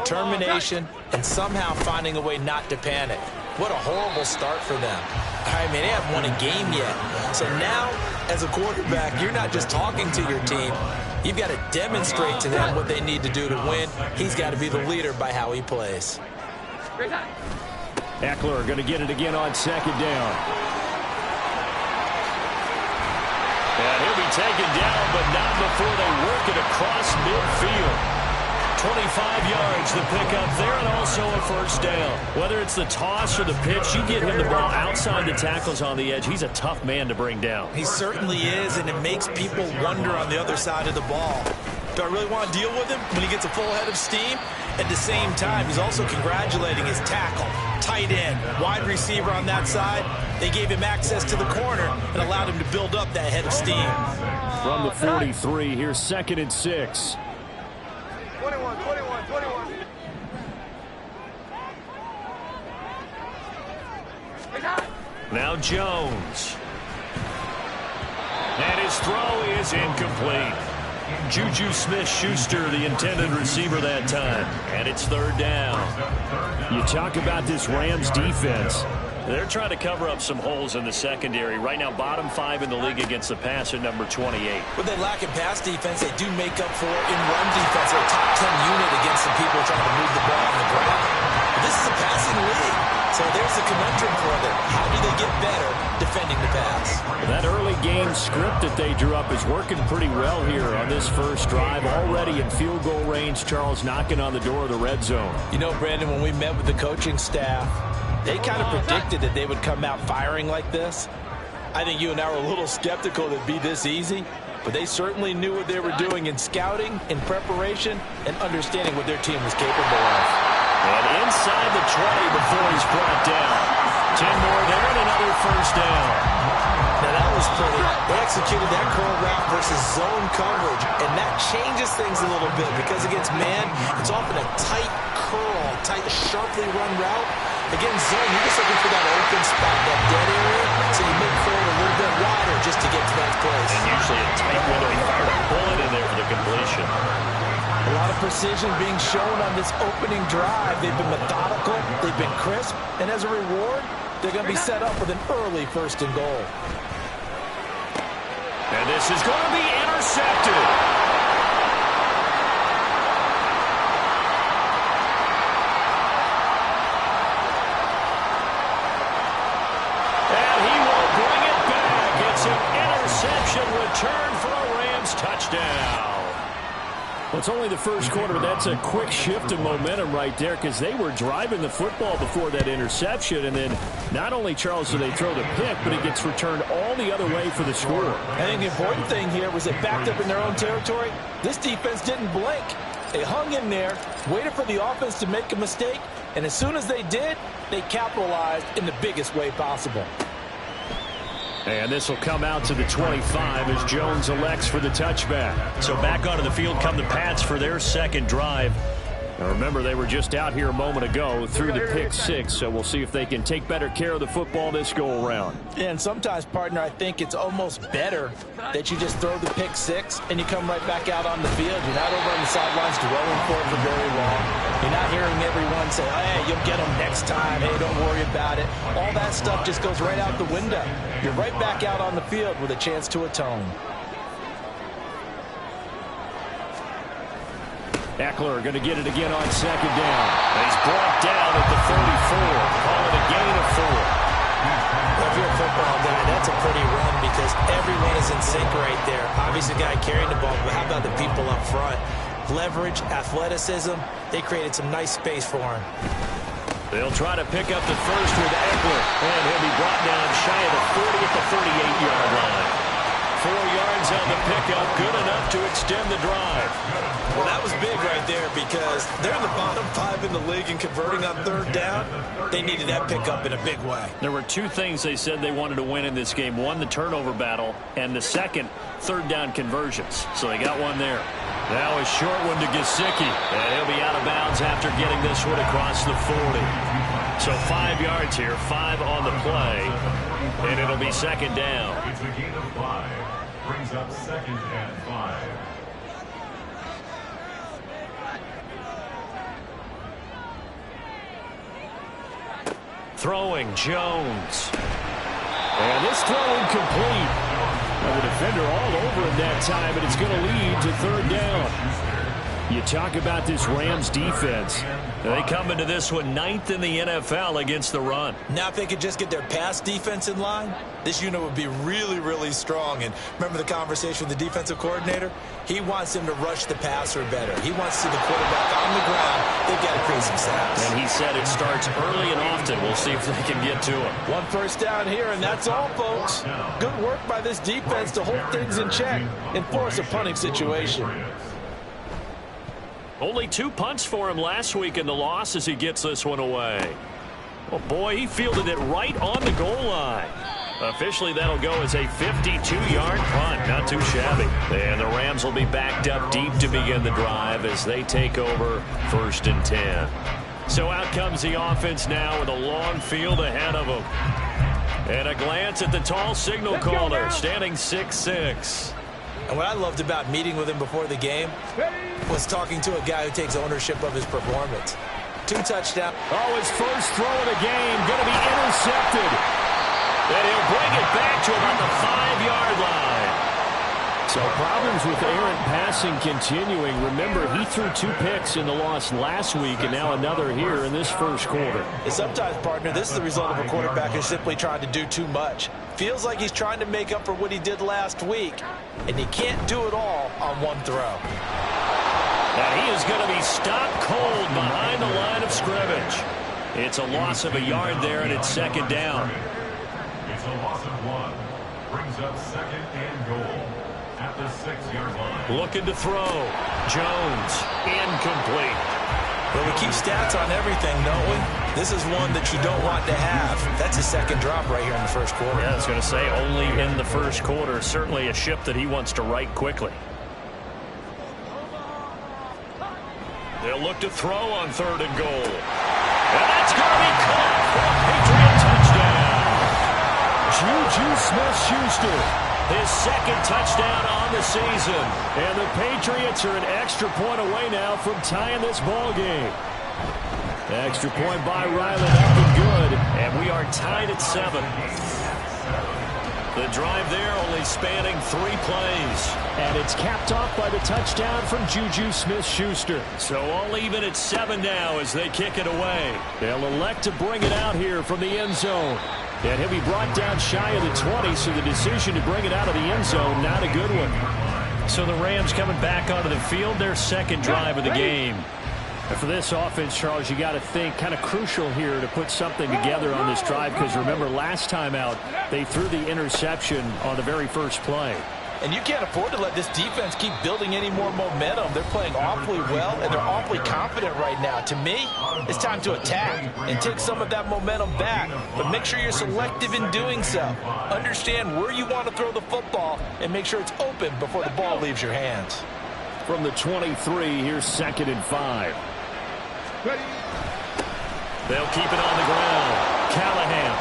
determination, and somehow finding a way not to panic. What a horrible start for them. I mean, they haven't won a game yet. So now, as a quarterback, you're not just talking to your team. You've got to demonstrate to them what they need to do to win. He's got to be the leader by how he plays. Eckler going to get it again on second down. And he'll be taken down, but not before they work it across midfield. 25 yards, the pickup there, and also a first down. Whether it's the toss or the pitch, you get him the ball outside the tackles on the edge. He's a tough man to bring down. He certainly is, and it makes people wonder on the other side of the ball. Do I really want to deal with him when he gets a full head of steam? At the same time, he's also congratulating his tackle, tight end, wide receiver on that side. They gave him access to the corner and allowed him to build up that head of steam. From the 43, here's 2nd and 6. 21. Now Jones. And his throw is incomplete. Juju Smith-Schuster, the intended receiver that time. And it's 3rd down. You talk about this Rams defense. They're trying to cover up some holes in the secondary. Right now, bottom 5 in the league against the pass at number 28. What they lack in pass defense, they do make up for in run defense. They're a top 10 unit against the people trying to move the ball on the ground. But this is a passing league. So there's the conundrum for them. How do they get better defending the pass? That early game script that they drew up is working pretty well here on this first drive. Already in field goal range, Charles knocking on the door of the red zone. You know, Brandon, when we met with the coaching staff, they kind of predicted that they would come out firing like this. I think you and I were a little skeptical that it'd be this easy, but they certainly knew what they were doing in scouting, in preparation, and understanding what their team was capable of. And inside the 20 before he's brought down. 10 more there and another first down. Now that was pretty. They executed that curl route versus zone coverage, and that changes things a little bit because against man, it's often a tight curl, tight, sharply run route. Against zone, you're just looking for that open spot, that dead area, so you make curl a little bit wider just to get to that place. And usually a tight window. He fired a bullet in there for the completion. A lot of precision being shown on this opening drive. They've been methodical, they've been crisp, and as a reward, they're going to be set up with an early 1st and goal. And this is going to be intercepted. And he will bring it back. It's an interception return for a Rams touchdown. Well, it's only the first quarter, but that's a quick shift in momentum right there because they were driving the football before that interception. And then not only, Charles, do they throw the pick, but it gets returned all the other way for the score. I think the important thing here was they backed up in their own territory. This defense didn't blink. They hung in there, waited for the offense to make a mistake, and as soon as they did, they capitalized in the biggest way possible. And this will come out to the 25 as Jones elects for the touchback. So back onto the field come the Pats for their 2nd drive. Now remember, they were just out here a moment ago through the pick 6, so we'll see if they can take better care of the football this go-around. And sometimes, partner, I think it's almost better that you just throw the pick 6 and you come right back out on the field. You're not over on the sidelines dwelling for it for very long. You're not hearing everyone say, hey, you'll get them next time. Hey, don't worry about it. All that stuff just goes right out the window. You're right back out on the field with a chance to atone. Eckler going to get it again on 2nd down. And he's brought down at the 34. Call it a gain of 4. Well, if you're a football guy, that's a pretty run because everyone is in sync right there. Obviously, the guy carrying the ball, but how about the people up front? Leverage, athleticism, they created some nice space for him. They'll try to pick up the first with Eckler. And he'll be brought down shy of the 40 at the 38-yard line. 4 yards on the pickup, good enough to extend the drive. Well, that was big right there because they're in the bottom 5 in the league and converting on 3rd down. They needed that pickup in a big way. There were 2 things they said they wanted to win in this game. One, the turnover battle, and the second, 3rd down conversions. So they got one there. Now a short one to Gesicki. And he'll be out of bounds after getting this one across the 40. So 5 yards here, 5 on the play. And it'll be 2nd down. It's a gain of 5. Brings up 2nd and 5. Throwing, Jones. And this throw incomplete. And the defender all over him that time, and it's going to lead to third down. You talk about this Rams defense. They come into this one 9th in the NFL against the run. Now if they could just get their pass defense in line, this unit would be really, really strong. And remember the conversation with the defensive coordinator? He wants them to rush the passer better. He wants to see the quarterback on the ground. They've got to create some sacks. And he said it starts early and often. We'll see if they can get to him. One first down here, and that's all, folks. Good work by this defense to hold things in check and force a punting situation. Only 2 punts for him last week in the loss as he gets this one away. Oh, boy, he fielded it right on the goal line. Officially, that'll go as a 52-yard punt. Not too shabby. And the Rams will be backed up deep to begin the drive as they take over 1st and 10. So out comes the offense now with a long field ahead of them. And a glance at the tall signal caller, standing 6'6". And what I loved about meeting with him before the game was talking to a guy who takes ownership of his performance. 2 touchdowns. Oh, his first throw of the game going to be intercepted. And he'll bring it back to about the 5-yard line. So problems with errant passing continuing. Remember, he threw 2 picks in the loss last week and now another here in this first quarter. And sometimes, partner, this is the result of a quarterback who's simply trying to do too much. Feels like he's trying to make up for what he did last week, and he can't do it all on one throw. And he is going to be stopped cold behind the line of scrimmage. It's a loss of a yard there, and it's 2nd down. It's a loss of 1. Brings up 2nd and goal at the 6-yard line. Looking to throw. Jones, incomplete. Well, we keep stats on everything, don't we? This is one that you don't want to have. That's a 2nd drop right here in the first quarter. Yeah, I was going to say only in the first quarter. Certainly a ship that he wants to right quickly. They'll look to throw on 3rd and goal. And that's going to be caught for a Patriot touchdown. Juju Smith-Schuster, his 2nd touchdown on the season. And the Patriots are an extra point away now from tying this ball game. Extra point by Ryland, up and good. And we are tied at 7. The drive there only spanning 3 plays. And it's capped off by the touchdown from Juju Smith-Schuster. So all even at 7 now as they kick it away. They'll elect to bring it out here from the end zone. And he'll be brought down shy of the 20, so the decision to bring it out of the end zone, not a good one. So the Rams coming back onto the field, their 2nd drive of the game. And for this offense, Charles, you got to think kind of crucial here to put something together on this drive, because remember last time out they threw the interception on the very first play. And you can't afford to let this defense keep building any more momentum. They're playing awfully well, and they're awfully confident right now. To me, it's time to attack and take some of that momentum back. But make sure you're selective in doing so. Understand where you want to throw the football and make sure it's open before the ball leaves your hands. From the 23, here's 2nd and 5. They'll keep it on the ground. Callahan.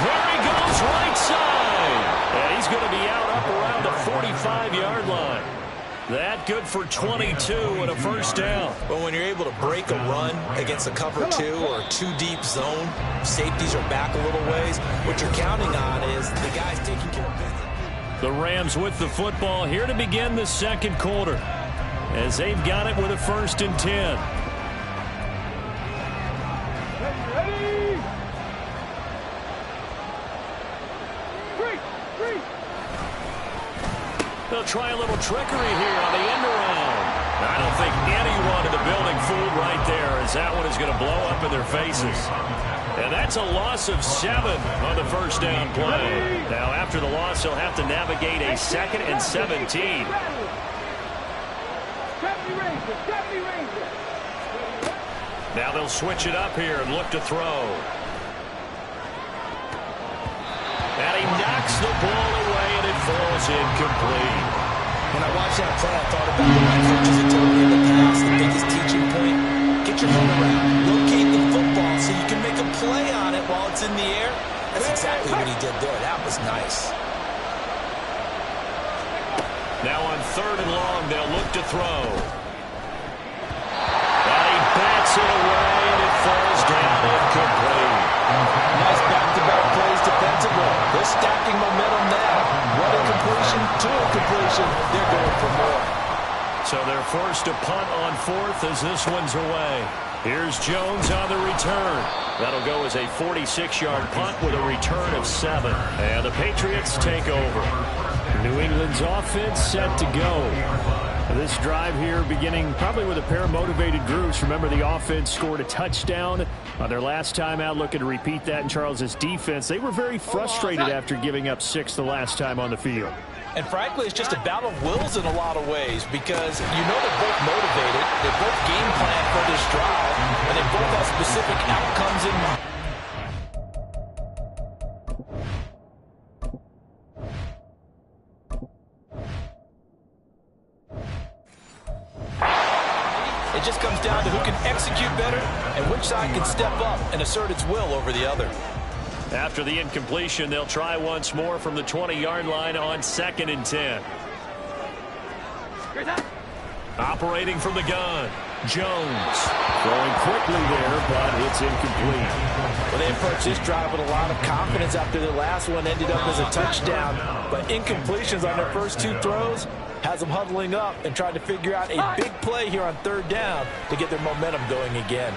There he goes, right side. And he's going to be out up around the 45-yard line. That good for 22 and a first down. But when you're able to break a run against a cover 2 or 2-deep zone, safeties are back a little ways. What you're counting on is the guys taking care of business. The Rams with the football here to begin the 2nd quarter, as they've got it with a 1st and 10. They'll try a little trickery here on the end around. I don't think anyone in the building fooled right there, as that one is going to blow up in their faces. And that's a loss of 7 on the first down play. Now, after the loss, he'll have to navigate a 2nd and 17. Now they'll switch it up here and look to throw. And he knocks the ball away, and it falls incomplete. When I watched that play, I thought about what my coaches had told me in the past. The biggest teaching point, get your arm around, locate the football so you can make a play on it while it's in the air. That's exactly what he did there. That was nice. Now on 3rd and long, they'll look to throw. And he bats it away, and it falls down incomplete. So they're forced to punt on 4th as this one's away. Here's Jones on the return. That'll go as a 46-yard punt with a return of 7. And the Patriots take over. New England's offense set to go. This drive here beginning probably with a pair of motivated groups. Remember, the offense scored a touchdown on their last time out. Looking to repeat that in Charles's defense. They were very frustrated after giving up 6 the last time on the field. And frankly, it's just a battle of wills in a lot of ways because you know they're both motivated, they both game plan for this drive, and they both have specific outcomes in mind. It just comes down to who can execute better and which side can step up and assert its will over the other. After the incompletion, they'll try once more from the 20-yard line on 2nd and 10. Operating from the gun, Jones. Throwing quickly there, but it's incomplete. Well, they approached this drive with a lot of confidence after their last one ended up as a touchdown. But incompletions on their first 2 throws has them huddling up and trying to figure out a big play here on 3rd down to get their momentum going again.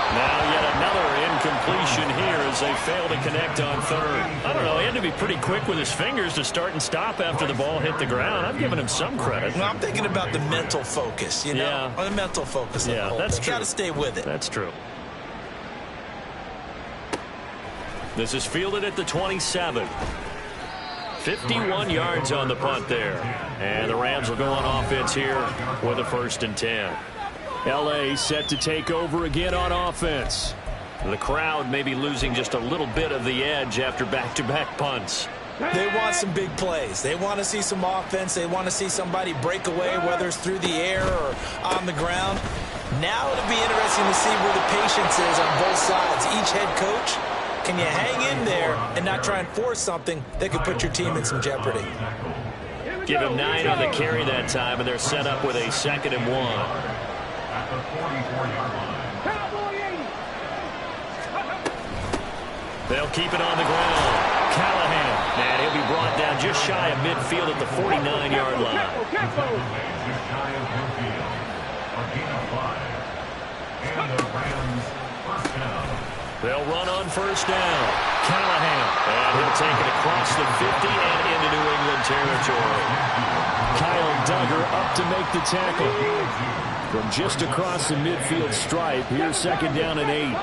Now yet another incompletion here as they fail to connect on 3rd. I don't know, he had to be pretty quick with his fingers to start and stop after the ball hit the ground. I'm giving him some credit. Well, I'm thinking about the mental focus, you know? Yeah. The mental focus. Yeah, that's true. Got to stay with it. That's true. This is fielded at the 27. 51 yards on the punt there. And the Rams will go on offense here with a 1st and 10. L.A. set to take over again on offense. The crowd may be losing just a little bit of the edge after back-to-back punts. They want some big plays. They want to see some offense. They want to see somebody break away, whether it's through the air or on the ground. Now it'll be interesting to see where the patience is on both sides. Each head coach, can you hang in there and not try and force something that could put your team in some jeopardy? Give him 9 on the carry that time, and they're set up with a 2nd and 1. At the 44-yard line. They'll keep it on the ground. Callahan, and he'll be brought down just shy of midfield at the 49-yard line. Just shy of midfield. A gain of 5. And the Rams first down. They'll run on 1st down. Callahan, and he'll take it across the 50 and into New England territory. Kyle Duggar up to make the tackle. From just across the midfield stripe, here's 2nd down and 8.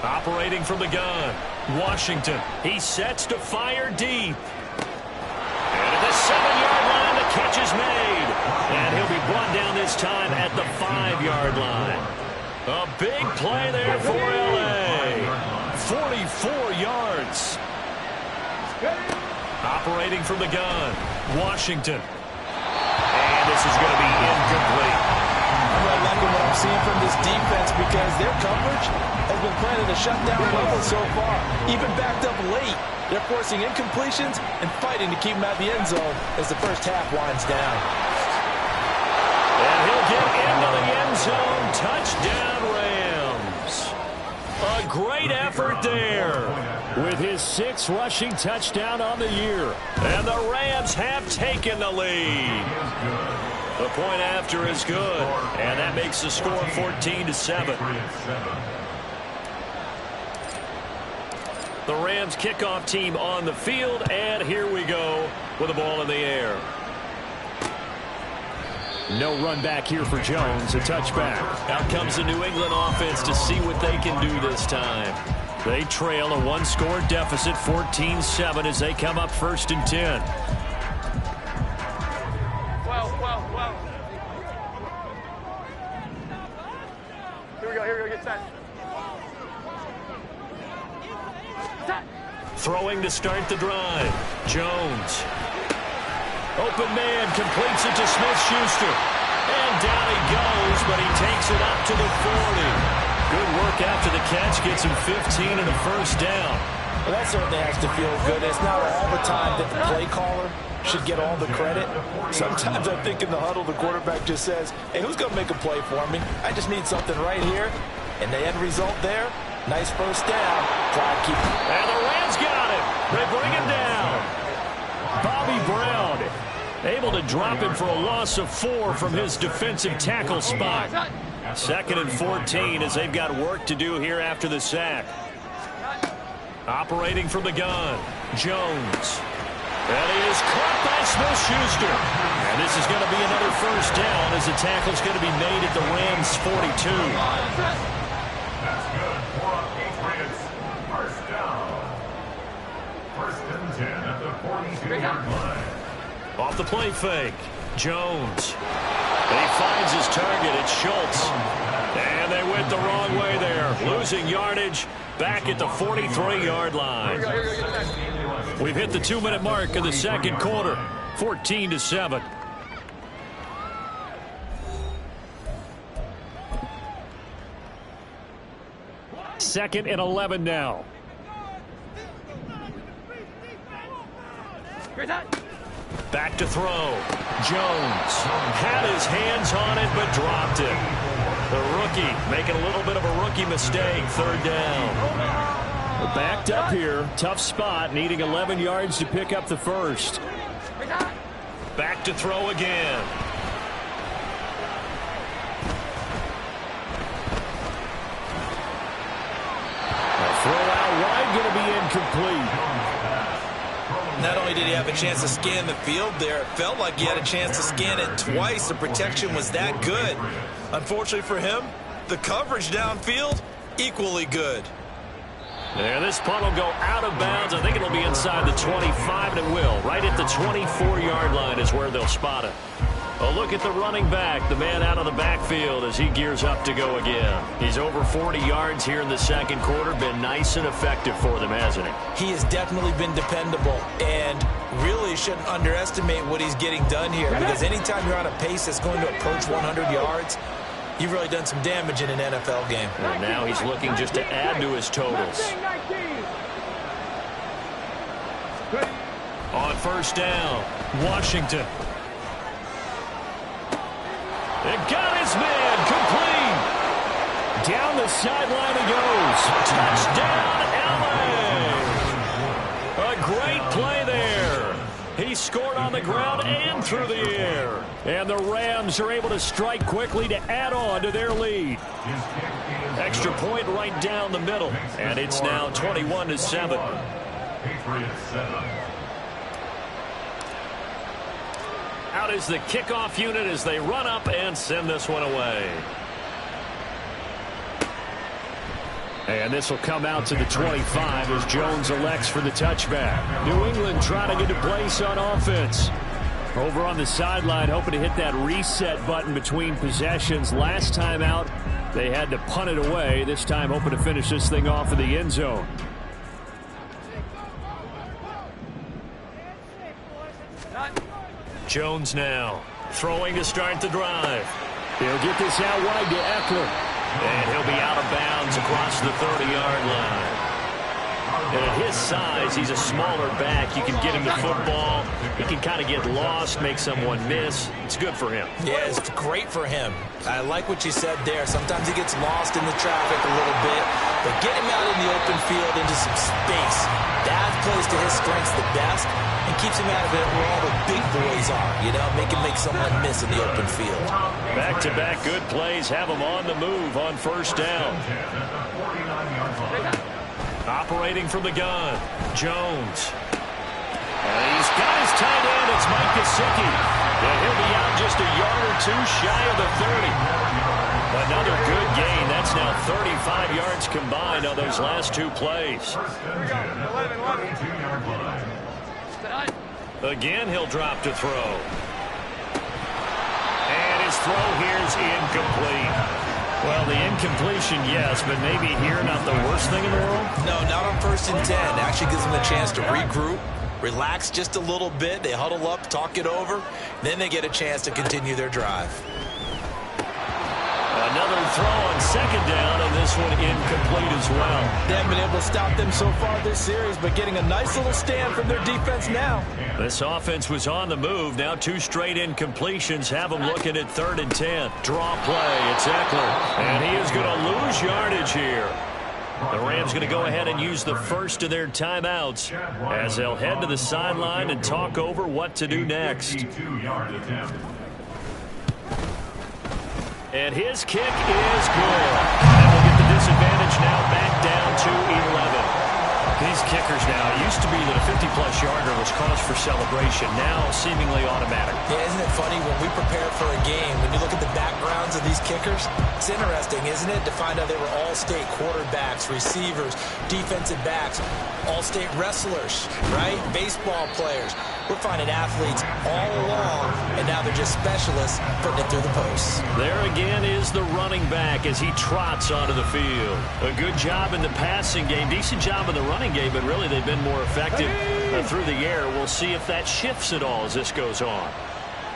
Operating from the gun, Washington. He sets to fire deep. And at the 7-yard line, the catch is made. And he'll be brought down this time at the 5-yard line. A big play there for L.A. 44 yards. Operating from the gun, Washington. And this is going to be incomplete. I'm not liking what I'm seeing from this defense because their coverage has been playing at a shutdown level so far. Even backed up late, they're forcing incompletions and fighting to keep them out of the end zone as the first half winds down. And he'll get into the end zone. Touchdown, Rams. A great effort there. With his 6th rushing touchdown on the year. And the Rams have taken the lead. The point after is good. And that makes the score 14-7. The Rams kickoff team on the field. And here we go with the ball in the air. No run back here for Jones. A touchback. Out comes the New England offense to see what they can do this time. They trail a 1-score deficit, 14-7, as they come up 1st and 10. Well. Here we go, get set. Throwing to start the drive. Jones. Open man, completes it to Smith-Schuster. And down he goes, but he takes it up to the 40. Good work after the catch, gets him 15 and a 1st down. Well, that certainly has to feel good. It's not all the time that the play caller should get all the credit. Sometimes I think in the huddle, the quarterback just says, hey, who's going to make a play for me? I just need something right here. And the end result there, nice 1st down. Clyde keep it. And the Rams got it. They bring him down. Bobby Brown Able to drop him for a loss of 4 from his defensive tackle spot. 2nd and 14 as they've got work to do here after the sack. Operating from the gun, Jones. And he is caught by Smith-Schuster. And this is going to be another first down as the tackle's going to be made at the Rams' 42. That's good for a Patriots first down. 1st and 10 at the 42-yard line. Off the play fake, Jones. And he finds his target. It's Schultz. And they went the wrong way there. Losing yardage back at the 43-yard line. We've hit the 2-minute mark of the second quarter. 14-7. Second and 11 now. Back to throw. Jones had his hands on it but dropped it. The rookie making a little bit of a rookie mistake. 3rd down. We're backed up here. Tough spot. Needing 11 yards to pick up the first. Back to throw again. A throw out wide going to be incomplete. Not only did he have a chance to scan the field there, it felt like he had a chance to scan it twice. The protection was that good. Unfortunately for him, the coverage downfield, equally good. And this punt will go out of bounds. I think it'll be inside the 25, and it will. Right at the 24-yard line is where they'll spot it. A look at the running back, the man out of the backfield as he gears up to go again. He's over 40 yards here in the second quarter. Been nice and effective for them, hasn't he? He has definitely been dependable, and really shouldn't underestimate what he's getting done here, because anytime you're on a pace that's going to approach 100 yards, you've really done some damage in an NFL game. And now he's looking just to add to his totals. On 1st down, Washington. It got his man complete. Down the sideline he goes. Touchdown, LA. A great play there. He scored on the ground and through the air. And the Rams are able to strike quickly to add on to their lead. Extra point right down the middle. And it's now 21-7. Patriots 7. Out is the kickoff unit as they run up and send this one away. And this will come out to the 25 as Jones elects for the touchback. New England trying to get a place on offense. Over on the sideline, hoping to hit that reset button between possessions. Last time out, they had to punt it away. This time, hoping to finish this thing off in the end zone. Jones now throwing to start the drive. He'll get this out wide to Eckler. And he'll be out of bounds across the 30-yard line. And at his size, he's a smaller back. You can get him the football. He can kind of get lost, make someone miss. It's good for him. Yeah, it's great for him. I like what you said there. Sometimes he gets lost in the traffic a little bit, but get him out in the open field into some space. That plays to his strengths the best and keeps him out of it where all the big boys are, you know, make someone miss in the open field. Back-to-back good plays have him on the move on 1st down. Operating from the gun, Jones. And he's got his tight end. It's Mike Gesicki. And he'll be out just a yard or two shy of the 30. Another good gain. That's now 35 yards combined on those last 2 plays. Again, he'll drop to throw. And his throw here is incomplete. Well, the incompletion, yes, but maybe here not the worst thing in the world? No, not on 1st and 10. Actually gives them a chance to regroup, relax just a little bit. They huddle up, talk it over. Then they get a chance to continue their drive. Another throw on 2nd down, and this one incomplete as well. They haven't been able to stop them so far this series, but getting a nice little stand from their defense now. This offense was on the move. Now 2 straight incompletions have them looking at 3rd and 10. Draw play. It's Eckler, and he is going to lose yardage here. The Rams going to go ahead and use the first of their timeouts as they'll head to the sideline and talk over what to do next. And his kick is good. And we'll get the disadvantage now back down to 11. These kickers now, it used to be that a 50-plus yarder was cause for celebration. Now seemingly automatic. Yeah, isn't it funny when we prepare for a game, when you look at the backgrounds of these kickers, it's interesting, isn't it, to find out they were all-state quarterbacks, receivers, defensive backs, all-state wrestlers, right? Baseball players. We're finding athletes all along, and now they're just specialists putting it through the posts. There again is the running back as he trots onto the field. A good job in the passing game, decent job in the running game, but really they've been more effective through the air. We'll see if that shifts at all as this goes on.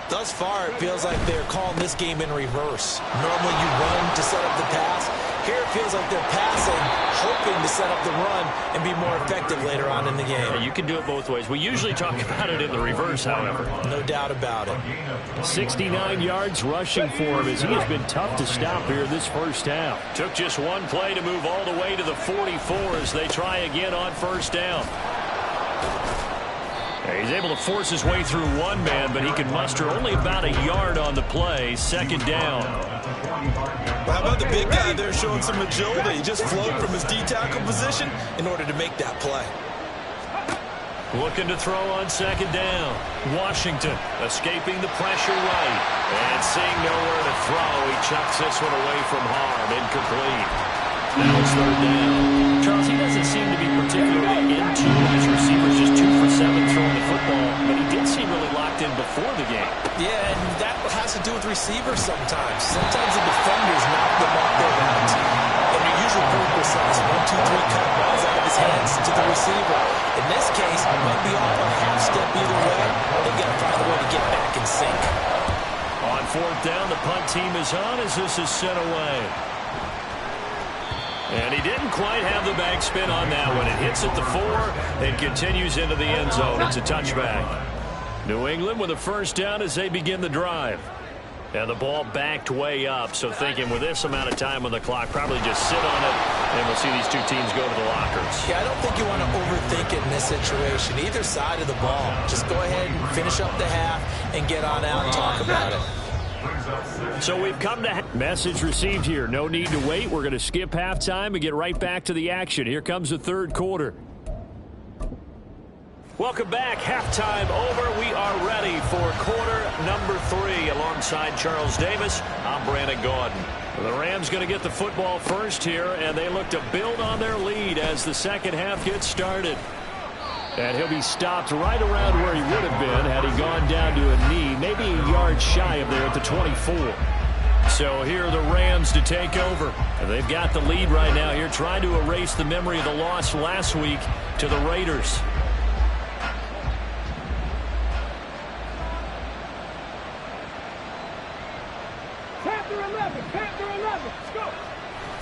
Thus far, it feels like they're calling this game in reverse. Normally you run to set up the pass. Here it feels like they're passing, hoping to set up the run and be more effective later on in the game. Yeah, you can do it both ways. We usually talk about it in the reverse, however. No doubt about it. 69 yards rushing for him as he has been tough to stop here this first half. Took just one play to move all the way to the 44 as they try again on first down. He's able to force his way through one man, but he can muster only about a yard on the play. Second down. Well, how about the big guy there showing some agility? He just floated from his D-tackle position in order to make that play. Looking to throw on second down. Washington escaping the pressure right. And seeing nowhere to throw, he chucks this one away from harm. Incomplete. Now it's third down. Charles, he doesn't seem to be particularly into his receivers, just 2 for 7 throwing the football, but he did seem really locked in before the game. Yeah, and that has to do with receivers sometimes. Sometimes the defenders knock them off their routes. And they're usually pretty precise. 1, 2, 3 cut balls out of his hands to the receiver. In this case, it might be off a half step either way. They've got to find a way to get back in sync. On fourth down, the punt team is on as this is sent away. And he didn't quite have the backspin on that one. It hits at the 4 and continues into the end zone. It's a touchback. New England with a first down as they begin the drive. And the ball backed way up, so thinking with this amount of time on the clock, probably just sit on it, and we'll see these two teams go to the lockers. Yeah, I don't think you want to overthink it in this situation. Either side of the ball. Just go ahead and finish up the half and get on out and talk about it. So we've come to message received here. No need to wait. We're going to skip halftime and get right back to the action. Here comes the third quarter. Welcome back. Halftime over. We are ready for quarter number 3. Alongside Charles Davis, I'm Brandon Gordon. The Rams going to get the football first here, and they look to build on their lead as the second half gets started. And he'll be stopped right around where he would have been had he gone down to a knee, maybe a yard shy of there at the 24. So here are the Rams to take over. And they've got the lead right now here, trying to erase the memory of the loss last week to the Raiders.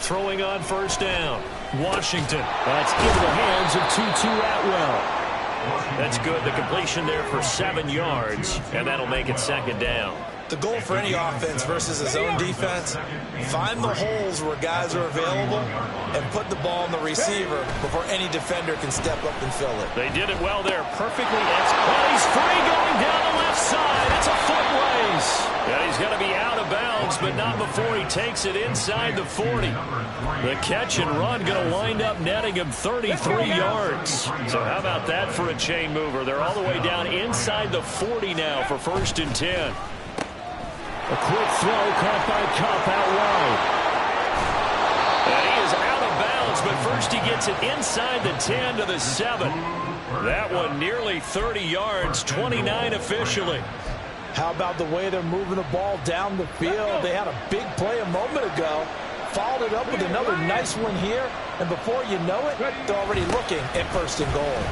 Throwing on first down. Washington. That's into the hands of Tutu Atwell. That's good. The completion there for 7 yards, and that'll make it second down. The goal for any offense versus his own defense, find the holes where guys are available and put the ball in the receiver before any defender can step up and fill it. They did it well there. Perfectly. And he's free going down the left side. It's a foot race. Yeah, he's got to be out of bounds, but not before he takes it inside the 40. The catch and run going to wind up netting him 33 yards. So how about that for a chain mover? They're all the way down inside the 40 now for 1st and 10. A quick throw caught by Kupp out wide. And he is out of bounds, but first he gets it inside the 10 to the 7. That one nearly 30 yards, 29 officially. How about the way they're moving the ball down the field? They had a big play a moment ago. Followed it up with another nice one here. And before you know it, they're already looking at 1st and goal.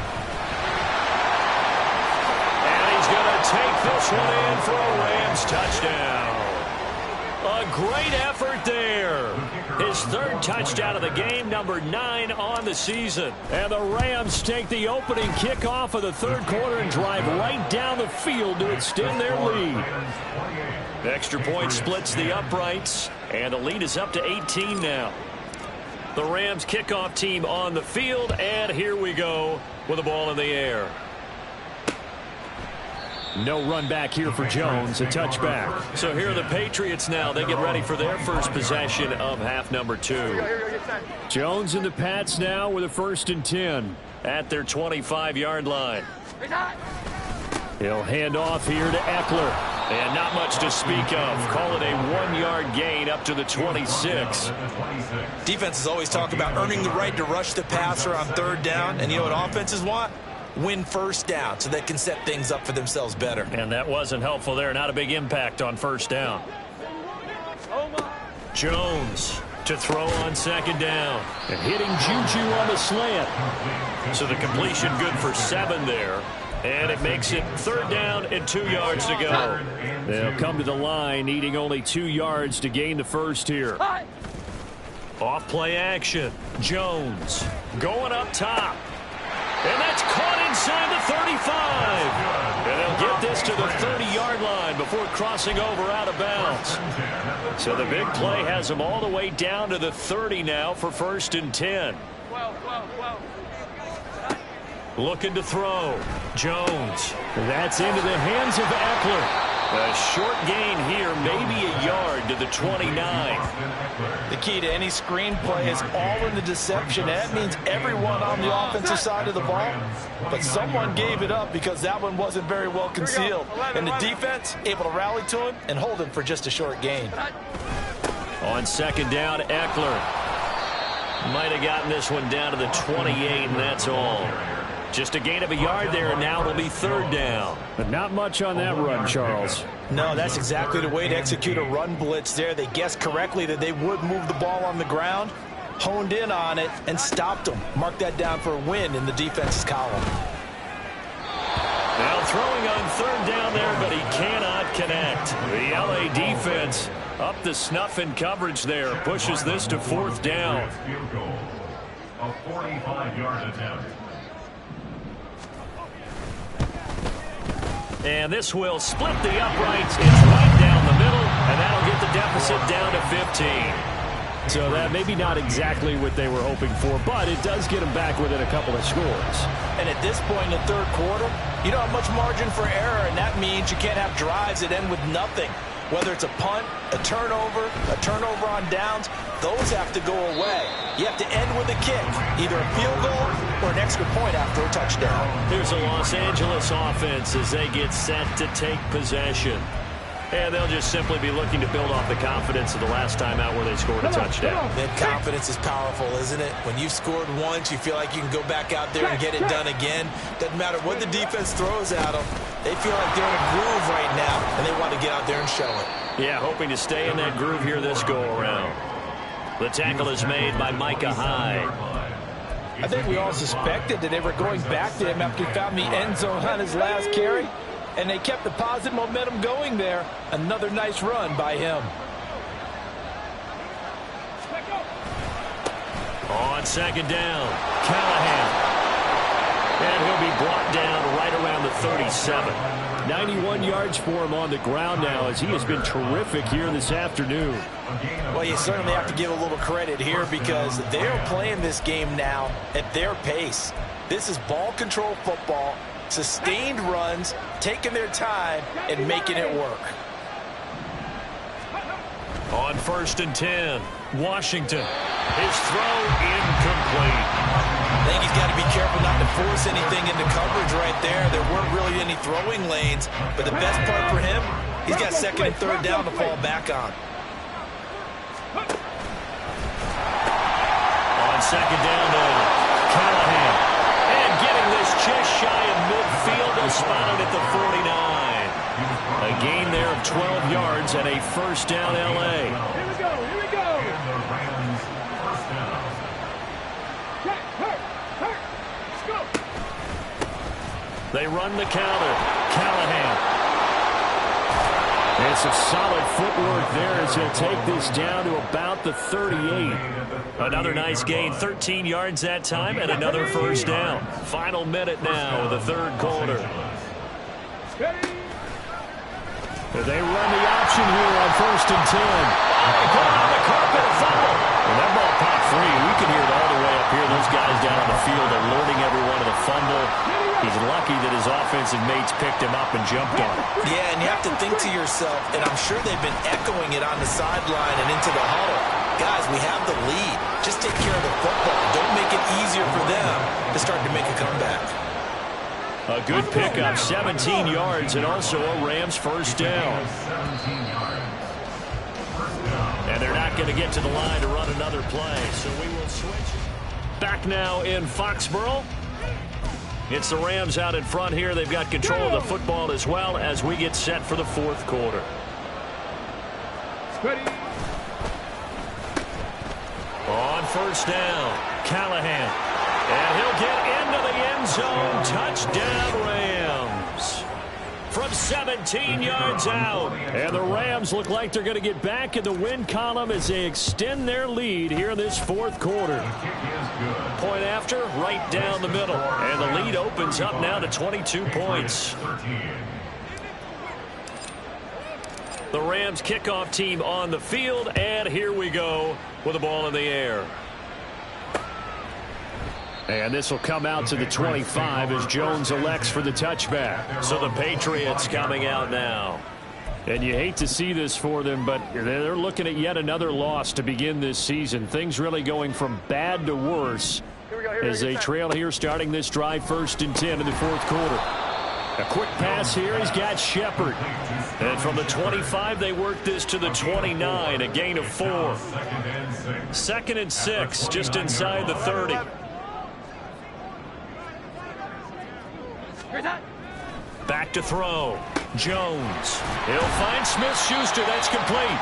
He's going to take this one in for a Rams touchdown. A great effort there. His 3rd touchdown of the game, number 9 on the season. And the Rams take the opening kickoff of the 3rd quarter and drive right down the field to extend their lead. The extra point splits the uprights, and the lead is up to 18 now. The Rams kickoff team on the field, and here we go with the ball in the air. No run back here for Jones, a touchback. So here are the Patriots now. They get ready for their first possession of half number 2. Jones and the Pats now with a 1st and 10. At their 25-yard line. He'll hand off here to Eckler. And not much to speak of. Call it a 1-yard gain up to the 26. Defenses always talk about earning the right to rush the passer on 3rd down. And you know what offenses want? Win 1st down so they can set things up for themselves better. And that wasn't helpful there. Not a big impact on 1st down. Jones to throw on 2nd down. And hitting Juju on the slant. So the completion good for 7 there. And it makes it 3rd down and 2 yards to go. They'll come to the line needing only 2 yards to gain the 1st here. Off play action. Jones going up top. And that's caught inside the 35. And they'll get this to the 30-yard line before crossing over out of bounds. So the big play has them all the way down to the 30 now for 1st and 10. Looking to throw. Jones. That's into the hands of Eckler. A short gain here, maybe a yard to the 29. The key to any screen play is all in the deception. That means everyone on the offensive side of the ball. But someone gave it up because that one wasn't very well concealed. And the defense able to rally to him and hold him for just a short gain. On 2nd down, Eckler. Might have gotten this one down to the 28, and that's all. Just a gain of a yard there, and now it'll be 3rd down. But not much on that run, Charles. No, that's exactly the way to execute a run blitz there. They guessed correctly that they would move the ball on the ground, honed in on it, and stopped them. Mark that down for a win in the defense's column. Now throwing on 3rd down there, but he cannot connect. The LA defense up the snuff in coverage there. Pushes this to 4th down. A 45-yard attempt. And this will split the uprights. It's right down the middle, and that'll get the deficit down to 15. So that maybe not exactly what they were hoping for, but it does get them back within a couple of scores. And at this point in the 3rd quarter, you don't have much margin for error, and that means you can't have drives that end with nothing. Whether it's a punt, a turnover on downs, those have to go away. You have to end with a kick, either a field goal or an extra point after a touchdown. Here's a Los Angeles offense as they get set to take possession. And they'll just simply be looking to build off the confidence of the last time out where they scored a touchdown. That confidence is powerful, isn't it? When you've scored once, you feel like you can go back out there and get it done again. Doesn't matter what the defense throws at them. They feel like they're in a groove right now, and they want to get out there and show it. Yeah, hoping to stay in that groove here this go-around. The tackle is made by Micah Hyde. I think we all suspected that they were going back to him after he found the end zone on his last carry. And they kept the positive momentum going there. Another nice run by him. On 2nd down, Callahan. And he'll be brought down right around the 37. 91 yards for him on the ground now as he has been terrific here this afternoon. Well, you certainly have to give a little credit here because they're playing this game now at their pace. This is ball control football. Sustained runs, taking their time, and making it work. On 1st and 10, Washington. His throw incomplete. I think he's got to be careful not to force anything into coverage right there. There weren't really any throwing lanes, but the best part for him, he's got 2nd and 3rd down to fall back on. On 2nd down, Callahan. Just shy of midfield and spotted at the 49. A gain there of 12 yards and a 1st down LA. Here we go. And the Rams 1st down. Let's go. They run the counter. Callahan. It's a solid footwork there as he'll take this down to about the 38. Another nice gain, 13 yards that time, and another 1st down. Final minute now of the 3rd quarter. They run the option here on 1st and 10. Put on the carpet, a fumble. And that ball popped free. We can hear lucky that his offensive mates picked him up and jumped on him. Yeah, and you have to think to yourself, and I'm sure they've been echoing it on the sideline and into the huddle. Guys, we have the lead. Just take care of the football. Don't make it easier for them to start to make a comeback. A good pickup, 17 yards, and also a Rams first down. And they're not going to get to the line to run another play, so we will switch. Back now in Foxborough. It's the Rams out in front here. They've got control of the football as well as we get set for the fourth quarter. On first down, Callahan. And he'll get into the end zone. Touchdown, Rams. From 17 yards out. And the Rams look like they're going to get back in the win column as they extend their lead here in this fourth quarter. Point after, right down the middle. And the lead opens up now to 22 points. The Rams kickoff team on the field, and here we go with the ball in the air. And this will come out to the 25 as Jones elects for the touchback. So the Patriots coming out now. And you hate to see this for them, but they're looking at yet another loss to begin this season. Things really going from bad to worse as they trail here starting this drive 1st and 10 in the fourth quarter. A quick pass here. He's got Shepard. And from the 25, they work this to the 29, a gain of 4. 2nd and 6, just inside the 30. Back to throw. Jones. He'll find Smith-Schuster. That's complete.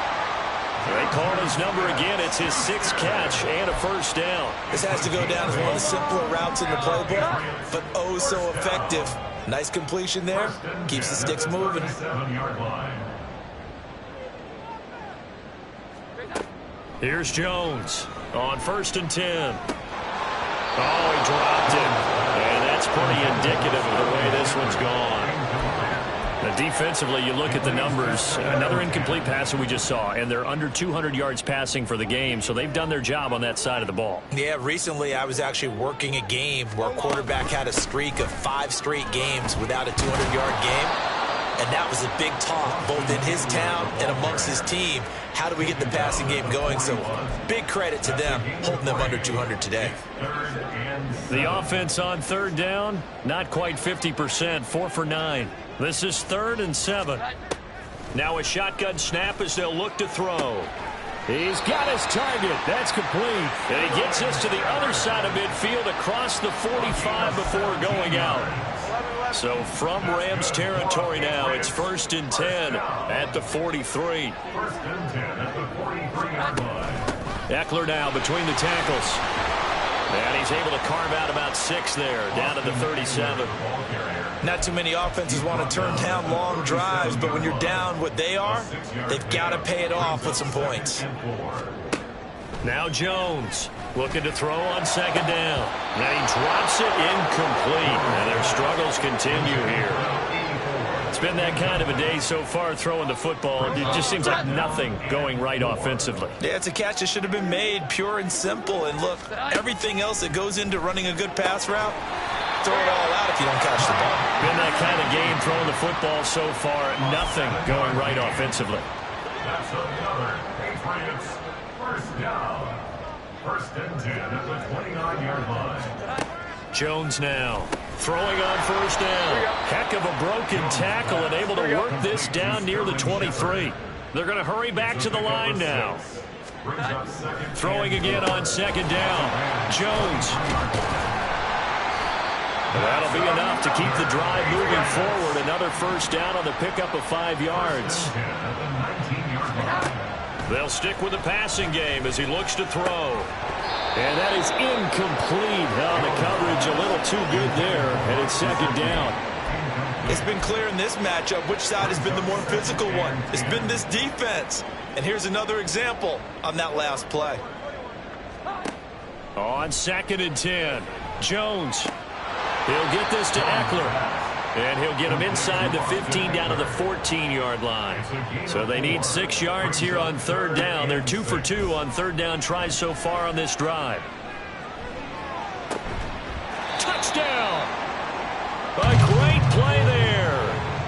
They call his number again. It's his 6th catch and a first down. This has to go down as one of the simpler routes in the playbook, but oh so effective. Nice completion there. Keeps the sticks moving. Here's Jones on 1st and 10. Oh, he dropped it. And that's pretty indicative of the way this one's gone. Now, defensively, you look at the numbers. Another incomplete pass that we just saw, and they're under 200 yards passing for the game, so they've done their job on that side of the ball. Yeah, recently I was actually working a game where a quarterback had a streak of 5 straight games without a 200-yard game, and that was a big talk both in his town and amongst his team. How do we get the passing game going? So big credit to them holding them under 200 today. The offense on 3rd down, not quite 50%, 4 for 9. This is 3rd and 7. Now a shotgun snap as they'll look to throw. He's got his target. That's complete. And he gets this to the other side of midfield across the 45 before going out. So from Rams territory now, it's 1st and 10 at the 43. Eckler now between the tackles. And he's able to carve out about 6 there, down to the 37. Not too many offenses want to turn down long drives, but when you're down what they are, they've got to pay it off with some points. Now Jones looking to throw on 2nd down. Now he drops it incomplete. And their struggles continue here. It's been that kind of a day so far throwing the football. It just seems like nothing going right offensively. Yeah, it's a catch that should have been made, pure and simple. And look, everything else that goes into running a good pass route, throw it all out if you don't catch the ball. Been that kind of game throwing the football so far. Nothing going right offensively. That's another Patriots first down. 1st and 10 at the 29-yard line. Jones now throwing on 1st down. Heck of a broken tackle and able to work this down near the 23. They're going to hurry back to the line now. Throwing again on 2nd down. Jones. That'll be enough to keep the drive moving forward. Another first down on the pickup of 5 yards. They'll stick with the passing game as he looks to throw. And that is incomplete. Oh, the coverage a little too good there, and it's 2nd down. It's been clear in this matchup which side has been the more physical one. It's been this defense. And here's another example on that last play. On 2nd and 10, Jones. He'll get this to Eckler. And he'll get him inside the 15 down to the 14-yard line. So they need 6 yards here on 3rd down. They're 2 for 2 on 3rd down tries so far on this drive. Touchdown! A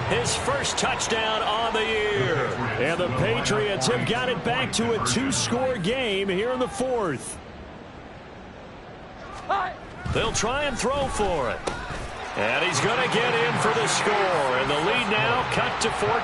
his first touchdown on the year. And the Patriots have got it back to a 2-score game here in the fourth. They'll try and throw for it. And he's going to get in for the score. And the lead now cut to 14.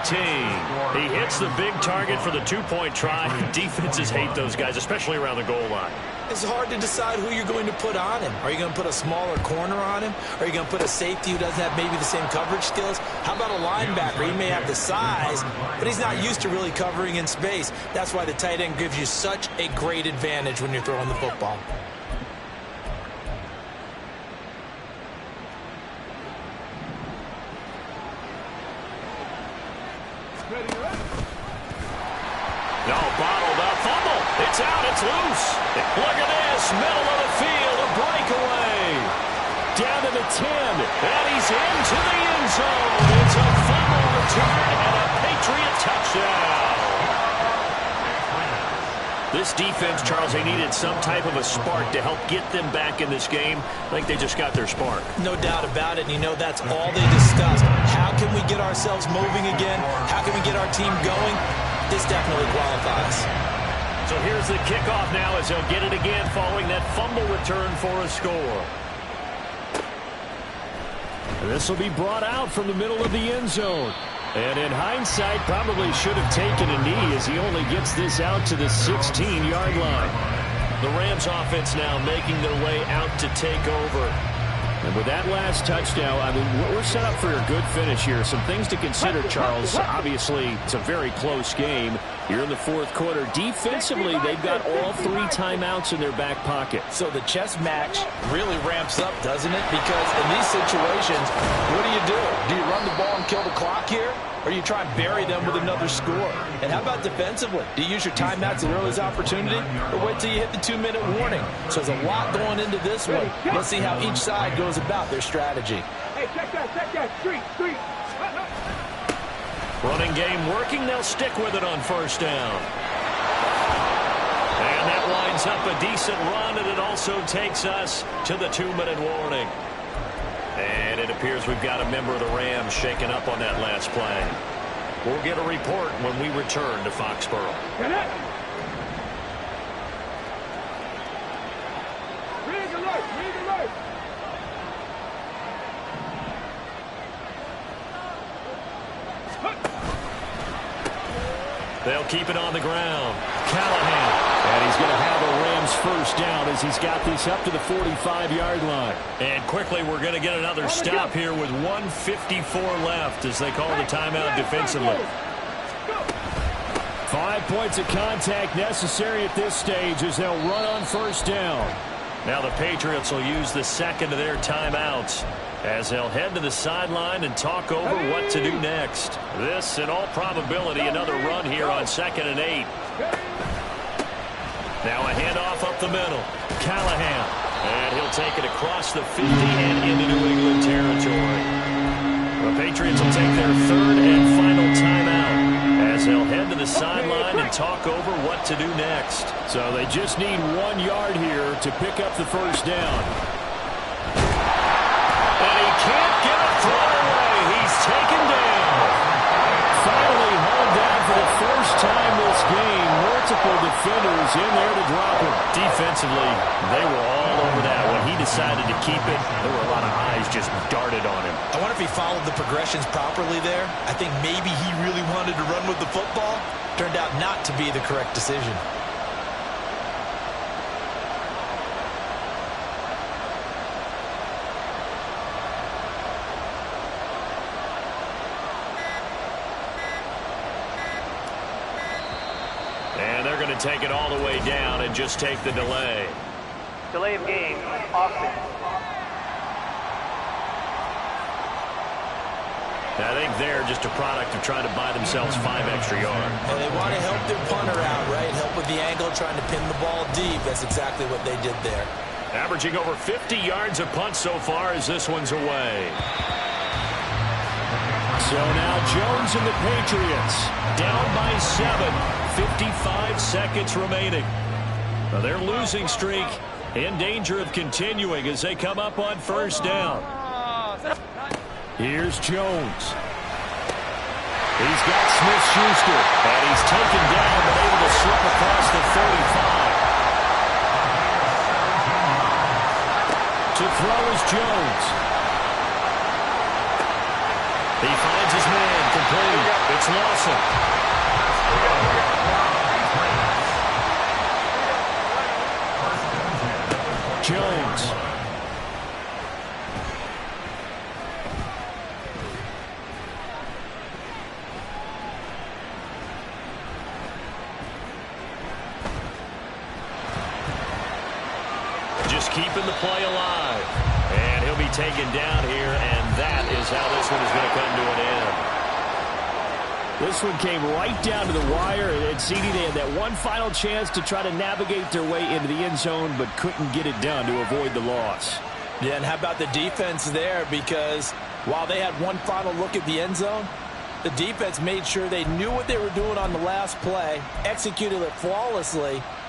He hits the big target for the 2-point try. Defenses hate those guys, especially around the goal line. It's hard to decide who you're going to put on him. Are you going to put a smaller corner on him? Are you going to put a safety who doesn't have maybe the same coverage skills? How about a linebacker? He may have the size, but he's not used to really covering in space. That's why the tight end gives you such a great advantage when you're throwing the football. No, bottled up, fumble. It's out, it's loose. Look at this, middle of the field, a breakaway. Down to the 10, and he's into the end zone. It's a fumble return and a Patriot touchdown. This defense, Charles, they needed some type of a spark to help get them back in this game. I think they just got their spark. No doubt about it, and you know that's all they discussed. How can we get ourselves moving again? How can we get our team going? This definitely qualifies. So here's the kickoff now as they'll get it again following that fumble return for a score. This will be brought out from the middle of the end zone. And in hindsight, probably should have taken a knee as he only gets this out to the 16-yard line. The Rams offense now making their way out to take over. And with that last touchdown, I mean, we're set up for a good finish here. Some things to consider, Charles. Obviously, it's a very close game. Here in the fourth quarter, defensively, they've got all 3 timeouts in their back pocket. So the chess match really ramps up, doesn't it? Because in these situations, what do? Do you run the ball and kill the clock here? Or you try and bury them with another score? And how about defensively? Do you use your timeouts at earliest opportunity? Or wait till you hit the 2-minute warning? So there's a lot going into this one. Let's see how each side goes about their strategy. Hey, check that. Street. Running game working. They'll stick with it on first down. And that lines up a decent run, and it also takes us to the 2-minute warning. And it appears we've got a member of the Rams shaken up on that last play. We'll get a report when we return to Foxborough. Rig alert. They'll keep it on the ground. Callahan. And he's going to have a Rams first down as he's got this up to the 45-yard line. And quickly, we're going to get another stop here with 1:54 left as they call the timeout defensively. 5 points of contact necessary at this stage as they'll run on first down. Now the Patriots will use the second of their timeouts as they'll head to the sideline and talk over what to do next. This, in all probability, another run here on 2nd and 8. Now a handoff up the middle. Callahan. And he'll take it across the 50 and into New England territory. The Patriots will take their 3rd and final timeout as they'll head to the sideline and talk over what to do next. So they just need 1 yard here to pick up the first down. And he can't get a throw away. He's taken down. Finally hauled down for the first time this game. Multiple defenders in there to drop him. Defensively, they were all over that. When he decided to keep it, there were a lot of eyes just darted on him. I wonder if he followed the progressions properly there. I think maybe he really wanted to run with the football. Turned out not to be the correct decision. And they're going to take it all the way down and just take the delay. Delay of game, Austin. I think they're just a product of trying to buy themselves 5 extra yards. And they want to help their punter out, right? Help with the angle, trying to pin the ball deep. That's exactly what they did there. Averaging over 50 yards a punt so far as this one's away. So now Jones and the Patriots Down by 7. 55 seconds remaining. Now their losing streak in danger of continuing as they come up on first down. Here's Jones. He's got Smith-Schuster, and he's taken down, but able to slip across the 35. To throw is Jones. He finds his man, complete. It's Lawson. Jones. Just keeping the play alive. And he'll be taken down here, and that is how this one is going to come to an end. This one came right down to the wire, and CD, they had that one final chance to try to navigate their way into the end zone, but couldn't get it done to avoid the loss. Yeah, and how about the defense there? Because while they had one final look at the end zone, the defense made sure they knew what they were doing on the last play, executed it flawlessly,